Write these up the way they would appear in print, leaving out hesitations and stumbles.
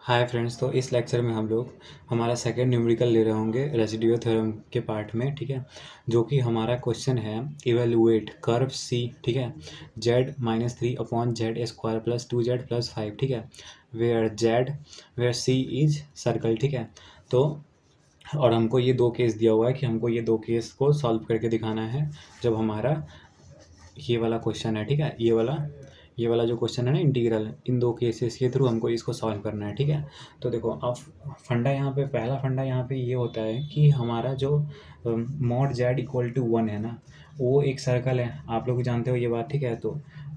Hi friends. तो इस lecture में हम लोग हमारा सेकंड न्यूमेरिकल ले रहे होंगे रेसिड्यूअल थ्योरम के पार्ट में, ठीक है। जो कि हमारा क्वेश्चन है इवेलुएट कर्व सी, ठीक है, z-3/z² प्लस 2z+5, ठीक है, वेयर सी इज सर्कल, ठीक है। तो और हमको ये दो केस दिया हुआ है कि हमको ये दो केस को सॉल्व करके दिखाना है जब हमारा ये वाला क्वेश्चन है, ठीक है। ये वाला जो क्वेश्चन है ना इंटीग्रल, इन दो केसेस के थ्रू हमको इसको सॉल्व करना है, ठीक है। तो देखो अब फंडा यहाँ पे, पहला फंडा यहाँ पे ये होता है कि हमारा जो मॉड जेड इक्वल टू 1 है ना, वो एक सर्कल है, आप लोग जानते हो ये बात, ठीक है।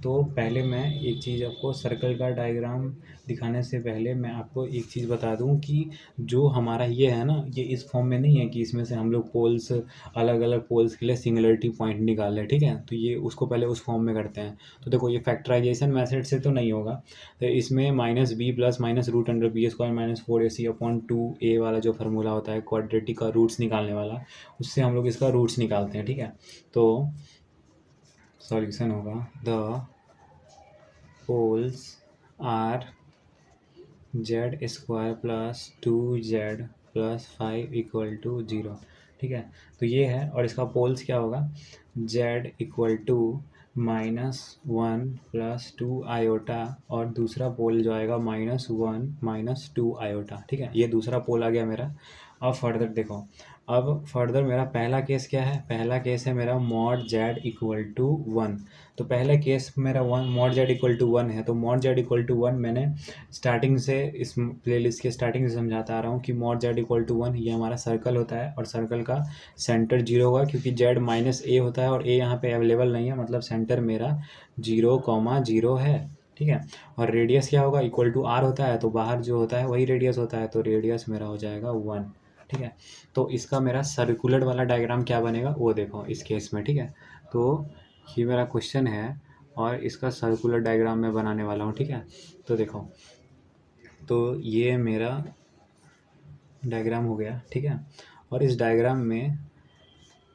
तो पहले मैं एक चीज़ आपको, सर्कल का डायग्राम दिखाने से पहले मैं आपको एक चीज़ बता दूं कि जो हमारा ये है ना, ये इस फॉर्म में नहीं है कि इसमें से हम लोग पोल्स, अलग अलग पोल्स के लिए सिंगुलरिटी पॉइंट निकाल लें, ठीक है। तो ये उसको पहले उस फॉर्म में करते हैं। तो देखो ये फैक्टराइजेशन मेथड से तो नहीं होगा, तो इसमें -b प्लस -√b² -4ac/2a वाला जो फार्मूला होता है क्वाड्रेटिक का रूट्स निकालने वाला, उससे हम लोग इसका रूट्स निकालते हैं, ठीक है। तो सॉल्यूशन होगा the poles are z² plus 2z+5 equal to 0, ठीक है। तो ये है, और इसका पोल्स क्या होगा, z इक्वल टू -1 प्लस 2 आयोटा, और दूसरा पोल जो आएगा -1 -2 आयोटा, ठीक है। ये दूसरा पोल आ गया मेरा। अब फर्दर देखो, अब फर्दर मेरा पहला केस क्या है, पहला केस है मेरा मॉड जेड इक्वल टू 1। तो पहला केस मेरा मॉड जेड इक्वल टू 1 है, तो मॉड जेड इक्वल टू 1 मैंने स्टार्टिंग से, इस प्लेलिस्ट के स्टार्टिंग से समझाता आ रहा हूँ कि मॉड जेड इक्वल टू 1 ये हमारा सर्कल होता है, और सर्कल का सेंटर 0 होगा क्योंकि जेड -a होता है और a यहाँ पे अवेलेबल नहीं है, मतलब सेंटर मेरा 0,0 है, ठीक है। और रेडियस क्या होगा, इक्वल टू r होता है, तो बाहर जो होता है वही रेडियस होता है, तो रेडियस मेरा हो जाएगा 1, ठीक है। तो इसका मेरा सर्कुलर वाला डायग्राम क्या बनेगा वो देखो इस केस में, ठीक है। तो ये मेरा क्वेश्चन है और इसका सर्कुलर डायग्राम मैं बनाने वाला हूँ, ठीक है। तो देखो, तो ये मेरा डायग्राम हो गया, ठीक है। और इस डायग्राम में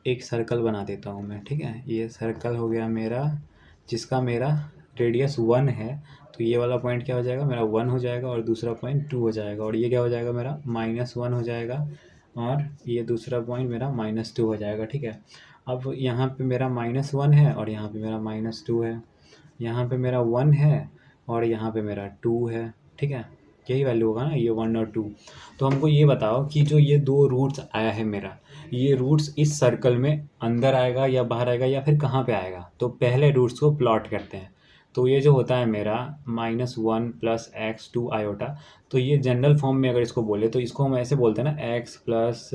एक सर्कल बना देता हूँ मैं, ठीक है। ये सर्कल हो गया मेरा, जिसका मेरा रेडियस 1 है, तो ये वाला पॉइंट क्या हो जाएगा मेरा 1 हो जाएगा, और दूसरा पॉइंट 2 हो जाएगा, और ये क्या हो जाएगा मेरा -1 हो जाएगा, और ये दूसरा पॉइंट मेरा -2 हो जाएगा, ठीक है। अब यहाँ पे मेरा -1 है और यहाँ पे मेरा -2 है, यहाँ पे मेरा 1 है और यहाँ पे मेरा 2 है, ठीक है। यही वैल्यू होगा ना, ये 1 और 2। तो हमको ये बताओ कि जो ये दो रूट्स आया है मेरा, ये रूट्स इस सर्कल में अंदर आएगा या बाहर आएगा या फिर कहाँ पे आएगा। तो पहले रूट्स को प्लॉट करते हैं। तो ये जो होता है मेरा -1 प्लस x 2 आयोटा, तो ये जनरल फॉर्म में अगर इसको बोले तो इसको हम ऐसे बोलते हैं ना, x प्लस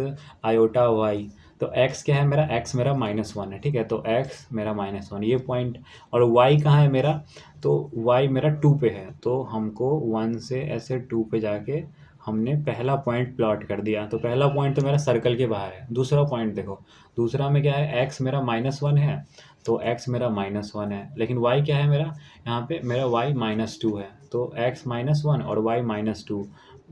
आयोटा y। तो x क्या है मेरा, x मेरा -1 है, ठीक है। तो x मेरा -1 ये पॉइंट, और y कहाँ है मेरा, तो y मेरा 2 पे है, तो हमको 1 से ऐसे 2 पे जाके हमने पहला पॉइंट प्लॉट कर दिया। तो पहला पॉइंट तो मेरा सर्कल के बाहर है। दूसरा पॉइंट देखो, दूसरा में क्या है, x मेरा -1 है, तो x मेरा -1 है, लेकिन y क्या है मेरा, यहाँ पे मेरा y -2 है, तो x -1 और y -2,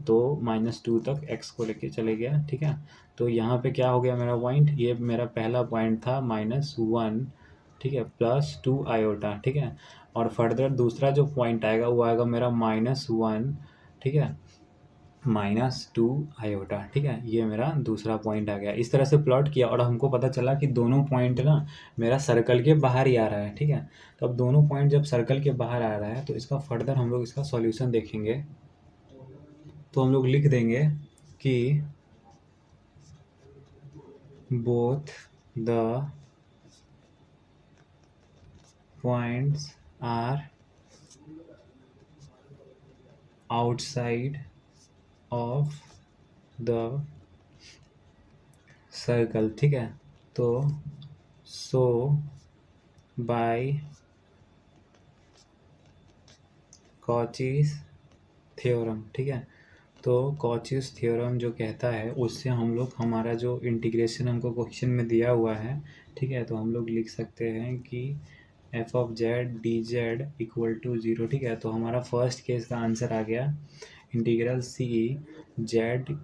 तो -2 तक x को लेके चले गया, ठीक है। तो यहाँ पे क्या हो गया मेरा पॉइंट, ये मेरा पहला पॉइंट था -1, ठीक है, +2 आयोटा, ठीक है। और फर्दर दूसरा जो पॉइंट आएगा वो आएगा मेरा -1, ठीक है, -2 आयोटा, ठीक है। ये मेरा दूसरा पॉइंट आ गया। इस तरह से प्लॉट किया और हमको पता चला कि दोनों पॉइंट ना मेरा सर्कल के बाहर ही आ रहा है, ठीक है। तो अब दोनों पॉइंट जब सर्कल के बाहर आ रहा है तो इसका फर्दर हम लोग इसका सॉल्यूशन देखेंगे। तो हम लोग लिख देंगे कि both the points are outside of the circle, ठीक है। तो सो बाय कॉचीज थ्योरम, ठीक है। तो कॉचीज थ्योरम जो कहता है उससे हम लोग, हमारा जो इंटीग्रेशन हमको क्वेश्चन में दिया हुआ है, ठीक है, तो हम लोग लिख सकते हैं कि f(z) dz इक्वल टू 0, ठीक है। तो हमारा फर्स्ट केस का आंसर आ गया, इंटीग्रल सी z³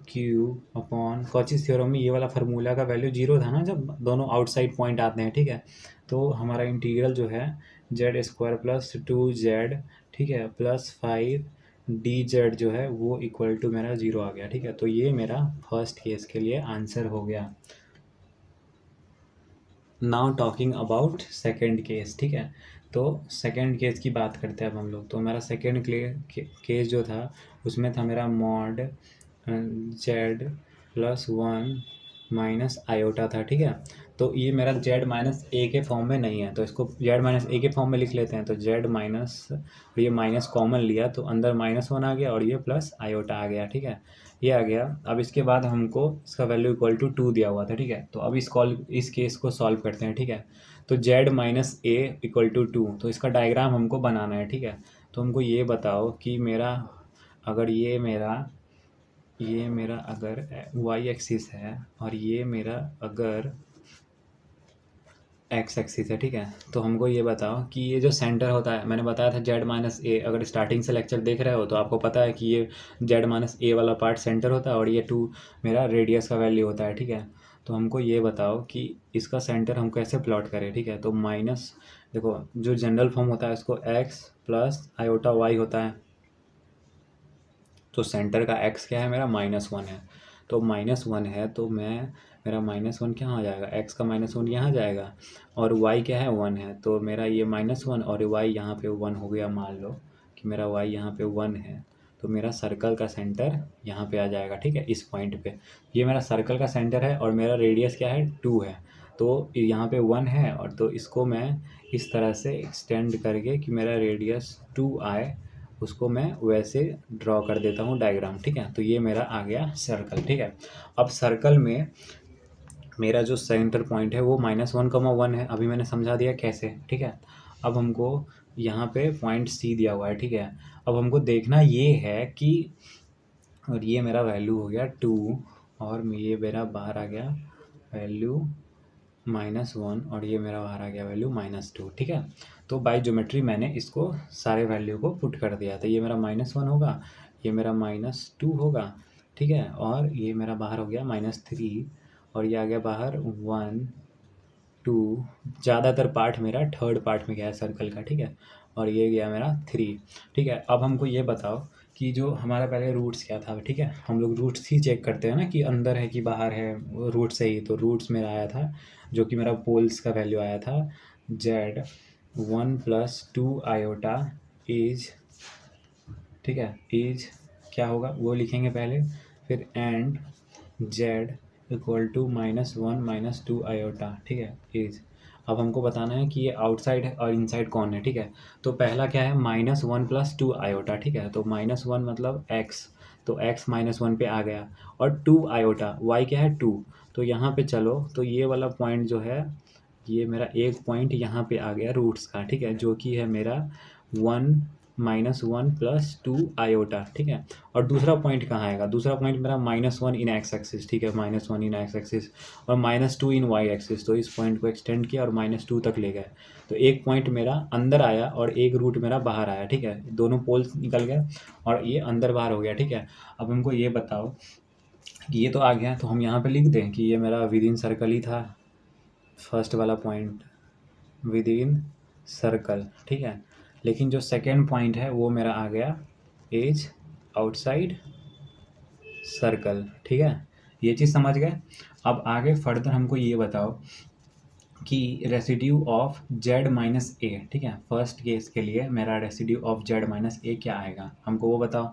कॉचीज थ्योरम में ये वाला फार्मूला का वैल्यू 0 था ना जब दोनों आउटसाइड पॉइंट आते हैं, ठीक है। तो हमारा इंटीग्रल जो है z² + 2z, ठीक है, +5 डी जेड जो है वो इक्वल टू मेरा 0 आ गया। ठीक है, तो ये मेरा फर्स्ट केस के लिए आंसर हो गया। Now talking about second case. ठीक है, तो सेकेंड केस की बात करते हैं अब हम लोग। तो मेरा सेकेंड केस जो था उसमें था मेरा mod Z plus one minus iota था। ठीक है, तो ये मेरा जेड माइनस ए के फॉर्म में नहीं है, तो इसको जेड माइनस ए के फॉर्म में लिख लेते हैं। तो जेड माइनस, ये माइनस कॉमन लिया तो अंदर माइनस वन आ गया और ये प्लस आयोटा आ गया। ठीक है, ये आ गया। अब इसके बाद हमको इसका वैल्यू इक्वल टू 2 दिया हुआ था। ठीक है, तो अब इस केस को सॉल्व करते हैं। ठीक है, तो z minus a equal to 2, तो इसका डायग्राम हमको बनाना है। ठीक है, तो हमको ये बताओ कि मेरा अगर ये मेरा अगर वाई एक्सिस है और ये मेरा अगर एक्स एक्सिस है। ठीक है, तो हमको ये बताओ कि ये जो सेंटर होता है, मैंने बताया था जेड माइनस ए, अगर स्टार्टिंग से लेक्चर देख रहे हो तो आपको पता है कि ये जेड माइनस ए वाला पार्ट सेंटर होता है और ये 2 मेरा रेडियस का वैल्यू होता है। ठीक है, तो हमको ये बताओ कि इसका सेंटर हम कैसे प्लॉट करें। ठीक है, तो माइनस, देखो जो जनरल फॉर्म होता है उसको एक्स प्लस आयोटा वाई होता है, तो सेंटर का एक्स क्या है मेरा -1 है, तो -1 है तो मेरा -1 क्या आ जाएगा, एक्स का -1 यहाँ जाएगा और वाई क्या है 1 है, तो मेरा ये -1 और वाई यहाँ पे 1 हो गया। मान लो कि मेरा वाई यहाँ पे 1 है, तो मेरा सर्कल का सेंटर यहाँ पे आ जाएगा। ठीक है, इस पॉइंट पे ये मेरा सर्कल का सेंटर है और मेरा रेडियस क्या है 2 है, तो यहाँ पे 1 है और तो इसको मैं इस तरह से एक्सटेंड करके कि मेरा रेडियस 2 आए, उसको मैं वैसे ड्रॉ कर देता हूँ डायग्राम। ठीक है, तो ये मेरा आ गया सर्कल। ठीक है, अब सर्कल में मेरा जो सेंटर पॉइंट है वो -1, 1 है, अभी मैंने समझा दिया कैसे। ठीक है, अब हमको यहाँ पे पॉइंट सी दिया हुआ है। ठीक है, अब हमको देखना ये है कि, और ये मेरा वैल्यू हो गया 2 और ये मेरा बाहर आ गया वैल्यू -1 और ये मेरा बाहर आ गया वैल्यू -2। ठीक है, तो बाय ज्योमेट्री मैंने इसको सारे वैल्यू को पुट कर दिया, तो ये मेरा -1 होगा, ये मेरा -2 होगा। ठीक है, और ये मेरा बाहर हो गया -3 और ये आ गया बाहर 1 2, ज़्यादातर पार्ट मेरा थर्ड पार्ट में गया है सर्कल का। ठीक है, और ये गया मेरा 3। ठीक है, अब हमको ये बताओ कि जो हमारा पहले रूट्स क्या था। ठीक है, हम लोग रूट्स ही चेक करते हैं ना कि अंदर है कि बाहर है, रूट से ही। तो रूट्स मेरा आया था जो कि मेरा पोल्स का वैल्यू आया था जेड 1 + 2 आयोटा इज, ठीक है, इज क्या होगा वो लिखेंगे पहले, फिर and z equal to -1 - 2 iota. ठीक है, इज, अब हमको बताना है कि ये आउटसाइड है और इनसाइड कौन है। ठीक है, तो पहला क्या है -1 + 2 आयोटा। ठीक है, तो -1 मतलब x, तो x -1 पे आ गया और 2 आयोटा, y क्या है 2, तो यहाँ पे चलो, तो ये वाला पॉइंट जो है, ये मेरा एक पॉइंट यहाँ पे आ गया रूट्स का। ठीक है, जो कि है मेरा 1 -1 + 2 आयोटा। ठीक है, और दूसरा पॉइंट कहाँ आएगा, दूसरा पॉइंट मेरा -1 इन एक्स एक्सिस। ठीक है, -1 इन एक्स एक्सिस और -2 इन वाई एक्सिस, तो इस पॉइंट को एक्सटेंड किया और -2 तक ले गए, तो एक पॉइंट मेरा अंदर आया और एक रूट मेरा बाहर आया। ठीक है, दोनों पोल्स निकल गए और ये अंदर बाहर हो गया। ठीक है, अब हमको ये बताओ कि ये तो आ गया, तो हम यहाँ पे लिख दें कि ये मेरा विद इन सर्कल ही था, फर्स्ट वाला पॉइंट विद इन सर्कल। ठीक है, लेकिन जो सेकेंड पॉइंट है वो मेरा आ गया एज आउटसाइड सर्कल। ठीक है, ये चीज़ समझ गए। अब आगे फर्दर हमको ये बताओ कि रेसिड्यू ऑफ जेड - ए। ठीक है, फर्स्ट केस के लिए मेरा रेसिड्यू ऑफ जेड - ए क्या आएगा, हमको वो बताओ।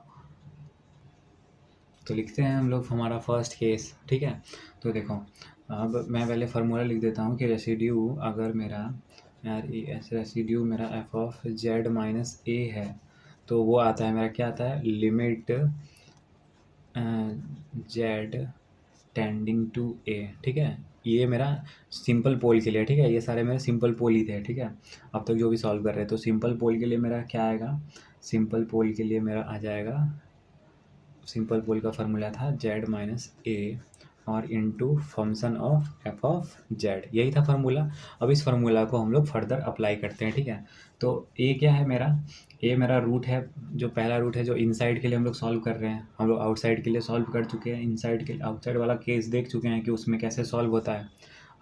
तो लिखते हैं हम लोग हमारा फर्स्ट केस। ठीक है, तो देखो अब मैं पहले फार्मूला लिख देता हूँ कि रेसिड्यू अगर मेरा यार रेसिड्यू मेरा f(z - a) है, तो वो आता है मेरा, क्या आता है, limit z tending to a। ठीक है, ये मेरा सिंपल पोल के लिए। ठीक है, ये सारे मेरे सिंपल पोल ही थे। ठीक है, अब तक जो भी सॉल्व कर रहे हैं, तो सिंपल पोल के लिए मेरा क्या आएगा, सिंपल पोल के लिए मेरा आ जाएगा, सिंपल पोल का फार्मूला था z - a और इनटू फंक्शन ऑफ f(z), यही था फार्मूला। अब इस फार्मूला को हम लोग फर्दर अप्लाई करते हैं। ठीक है, तो a क्या है मेरा, a मेरा रूट है, जो पहला रूट है जो इनसाइड के लिए हम लोग सॉल्व कर रहे हैं, हम लोग आउटसाइड के लिए सॉल्व कर चुके हैं, इनसाइड के आउटसाइड वाला केस देख चुके हैं कि उसमें कैसे सॉल्व होता है।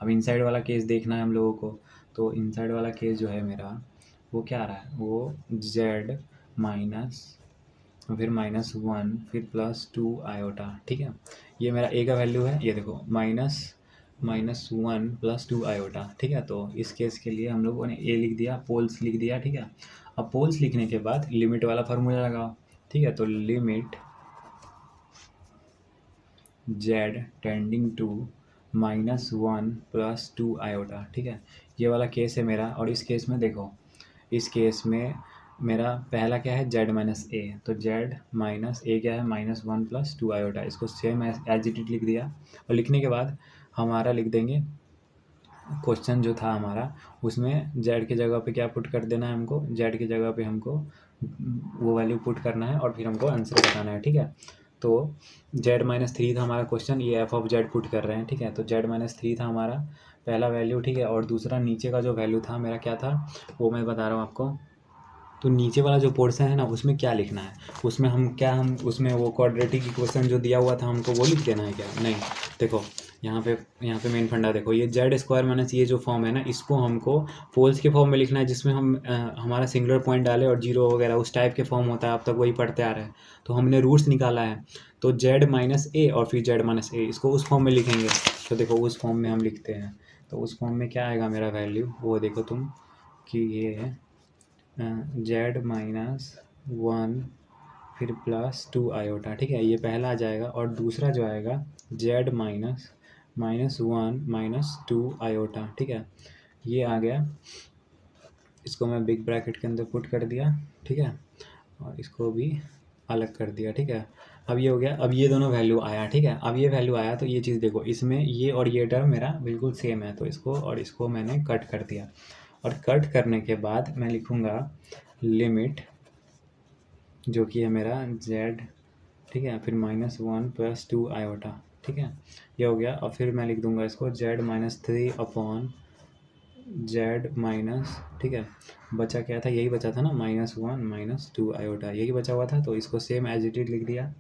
अब इनसाइड वाला केस देखना है हम लोगों को, तो इनसाइड वाला केस जो है मेरा वो क्या आ रहा है, वो z और फिर -1 फिर +2 आयोटा, ठीक है। ये मेरा ए का वैल्यू है, ये देखो -1 + 2 आयोटा, ठीक है। तो इस केस के लिए हम लोगों ने ए लिख दिया, पोल्स लिख दिया, ठीक है। अब पोल्स लिखने के बाद लिमिट वाला फार्मूला लगाओ, ठीक है। तो limit z tending to -1 + 2 iota, ठीक है। ये वाला केस है मेरा। और इस केस में देखो, इस केस में मेरा पहला क्या है, z - a, तो z - a क्या है, -1 + 2 आयोटा। इसको सेम एज इट इज लिख दिया। और लिखने के बाद हमारा लिख देंगे, क्वेश्चन जो था हमारा उसमें z की जगह पे क्या पुट कर देना है हमको, z की जगह पे हमको वो वैल्यू पुट करना है और फिर हमको आंसर बताना है, ठीक है। तो z - 3 था हमारा क्वेश्चन, ये f(z) पुट कर रहे हैं, ठीक है। तो z - 3 था हमारा पहला वैल्यू, ठीक है। और दूसरा नीचे का जो वैल्यू था मेरा क्या था, वो मैं बता रहा हूँ आपको। तो नीचे वाला जो पोर्शन है ना, उसमें क्या लिखना है, उसमें हम उसमें वो क्वाड्रेटिक इक्वेशन जो दिया हुआ था हमको वो लिख देना है क्या, नहीं। देखो यहाँ पे मेन फंडा देखो, ये z² - ये जो फॉर्म है ना, इसको हमको पोल्स के फॉर्म में लिखना है, जिसमें हम हमारा सिंगुलर पॉइंट डाले और जीरो वगैरह उस टाइप के फॉर्म होता है, अब तक वही पढ़ते आ रहे हैं। तो हमने रूट्स निकाला है, तो z - a और फिर z - a, इसको उस फॉर्म में लिखेंगे। तो देखो उस फॉर्म में हम लिखते हैं, तो उस फॉर्म में क्या आएगा मेरा वैल्यू, वो देखो तुम कि ये है z - 1 फिर +2 आयोटा, ठीक है। ये पहला आ जाएगा। और दूसरा जो आएगा z -1 - 2 आयोटा, ठीक है। ये आ गया, इसको मैं बिग ब्रैकेट के अंदर पुट कर दिया, ठीक है। और इसको भी अलग कर दिया, ठीक है। अब ये हो गया। अब ये दोनों वैल्यू आया, ठीक है। अब ये वैल्यू आया तो ये चीज़ देखो, इसमें ये और ये टर्म मेरा बिल्कुल सेम है, तो इसको और इसको मैंने कट कर दिया। और कट करने के बाद मैं लिखूँगा लिमिट, जो कि है मेरा z, ठीक है, फिर -1 + 2 आयोटा, ठीक है। ये हो गया। और फिर मैं लिख दूंगा इसको z - 3 अपॉन z ठीक है। बचा क्या था, यही बचा था ना, -1 - 2 आयोटा, यही बचा हुआ था। तो इसको सेम एज इट इज लिख दिया।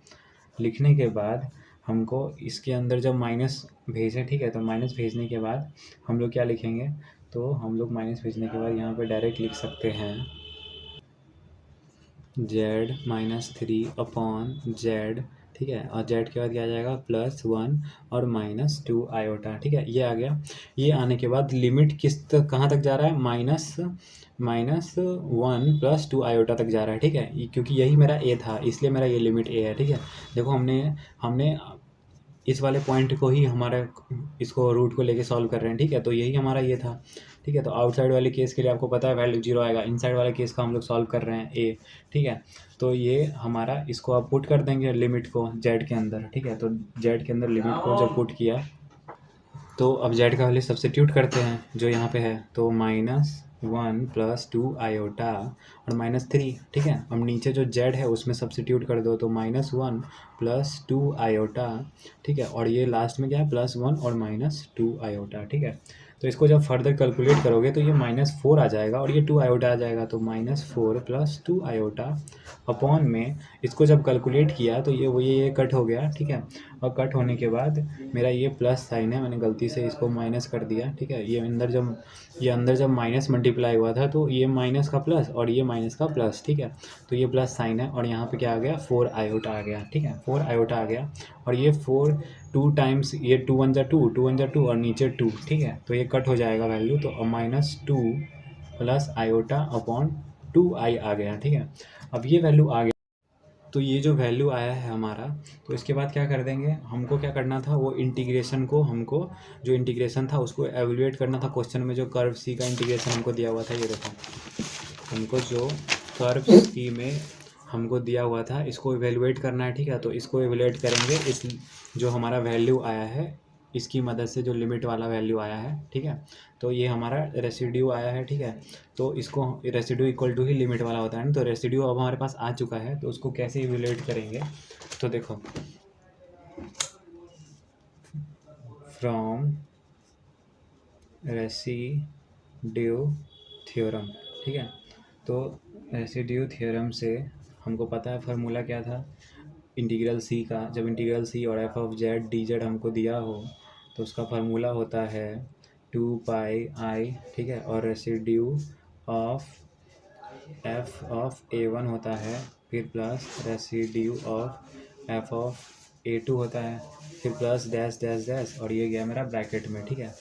लिखने के बाद हमको इसके अंदर जब माइनस भेजें, ठीक है, तो माइनस भेजने के बाद हम लोग क्या लिखेंगे, तो हम लोग माइनस भेजने के बाद यहाँ पे डायरेक्ट लिख सकते हैं z - 3 अपॉन z, ठीक है। और z के बाद क्या आ जाएगा, +1 और -2 आयोटा, ठीक है। ये आ गया। ये आने के बाद लिमिट कहाँ तक जा रहा है, -1 + 2 आयोटा तक जा रहा है, ठीक है। क्योंकि यही मेरा a था, इसलिए मेरा ये लिमिट a है, ठीक है। देखो हमने इस वाले पॉइंट को ही हमारा इसको रूट को लेके सॉल्व कर रहे हैं, ठीक है। तो यही हमारा ये था, ठीक है। तो आउटसाइड वाले केस के लिए आपको पता है वैल्यू 0 आएगा, इनसाइड वाले केस का हम लोग सॉल्व कर रहे हैं ए, ठीक है। तो ये हमारा, इसको आप पुट कर देंगे लिमिट को जेड के अंदर, ठीक है। तो जेड के अंदर लिमिट को जब पुट किया, तो अब जेड का वैल्यू सब्स्टिट्यूट करते हैं जो यहाँ पे है, तो -1 + 2 आयोटा और -3, ठीक है। अब नीचे जो जेड है उसमें सब्स्टिट्यूट कर दो, तो -1 + 2 आयोटा, ठीक है। और ये लास्ट में क्या है, +1 और -2 आयोटा, ठीक है। तो इसको जब फर्दर कैलकुलेट करोगे तो ये -4 आ जाएगा और ये 2 आयोटा आ जाएगा, तो -4 + 2 आयोटा अपॉन में इसको जब कैलकुलेट किया तो ये कट हो गया, ठीक है। और कट होने के बाद मेरा ये प्लस साइन है, मैंने गलती से इसको माइनस कर दिया, ठीक है। ये अंदर जब माइनस मल्टीप्लाई हुआ था तो ये माइनस का प्लस और ये माइनस का प्लस, ठीक है। तो ये प्लस साइन है और यहाँ पे क्या आ गया, 4 आयोटा आ गया, ठीक है। 4 आयोटा आ गया। और ये 4 2 टाइम्स, ये 2 1 जा 2, 2 1 जा 2 और नीचे 2, ठीक है। तो ये कट हो जाएगा वैल्यू, तो -2 प्लस आयोटा अपॉन 2i आ गया, ठीक है। अब ये वैल्यू आ गया। तो ये जो वैल्यू आया है हमारा, तो इसके बाद क्या कर देंगे, हमको क्या करना था, वो इंटीग्रेशन को, हमको जो इंटीग्रेशन था उसको एवेल्यूएट करना था। क्वेश्चन में जो कर्व सी का इंटीग्रेशन हमको दिया हुआ था, ये देखो, हमको जो कर्व सी में हमको दिया हुआ था इसको एवेल्यूएट करना है, ठीक है। तो इसको एवेल्यूएट करेंगे, इस जो हमारा वैल्यू आया है इसकी मदद से, जो लिमिट वाला वैल्यू आया है, ठीक है। तो ये हमारा रेसिड्यू आया है, ठीक है। तो इसको रेसिड्यू इक्वल टू ही लिमिट वाला होता है ना, तो रेसिड्यू अब हमारे पास आ चुका है, तो उसको कैसे इवेल्यूएट करेंगे, तो देखो, फ्रॉम रेसिड्यू थ्योरम, ठीक है। तो रेसिड्यू थ्योरम से हमको पता है फार्मूला क्या था, इंटीग्रल सी का। जब इंटीग्रल सी और f(z) dz हमको दिया हो तो उसका फार्मूला होता है 2πi, ठीक है। और रेसिड्यू ऑफ f(a1) होता है फिर plus residue of F of A two होता है, फिर प्लस डैश डैश डैश, और ये गया मेरा ब्रैकेट में, ठीक है।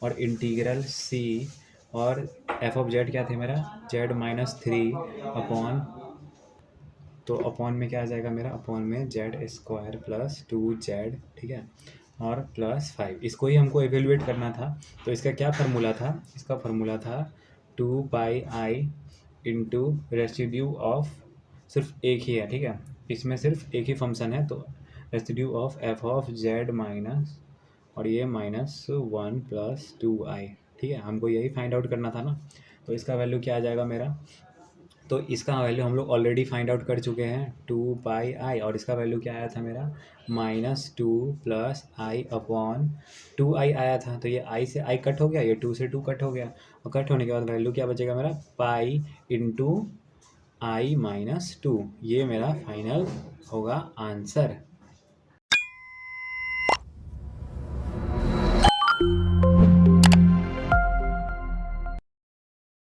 और इंटीग्रल सी, और एफ ऑफ जेड क्या थे मेरा, जेड माइनस थ्री अपॉन, तो अपॉन में क्या आ जाएगा मेरा, अपॉन में Z square plus two Z, ठीक है, और प्लस फाइव। इसको ही हमको एवेलुएट करना था, तो इसका क्या फार्मूला था, इसका फार्मूला था two pi I into residue of, सिर्फ एक ही है, ठीक है, इसमें सिर्फ एक ही फंक्शन है, तो residue of F of Z minus, और ये माइनस वन प्लस टू आई, ठीक है, हमको यही फाइंड आउट करना था ना। तो इसका वैल्यू क्या आ जाएगा मेरा, तो इसका वैल्यू हम लोग ऑलरेडी फाइंड आउट कर चुके हैं, टू पाई आई, और इसका वैल्यू क्या आया था मेरा, माइनस टू प्लस आई अपॉन टू आई आया था, तो ये आई से आई कट हो गया, ये टू से टू कट हो गया, और कट होने के बाद वैल्यू क्या बचेगा मेरा, पाई इंटू आई माइनस टू, ये मेरा फाइनल होगा आंसर।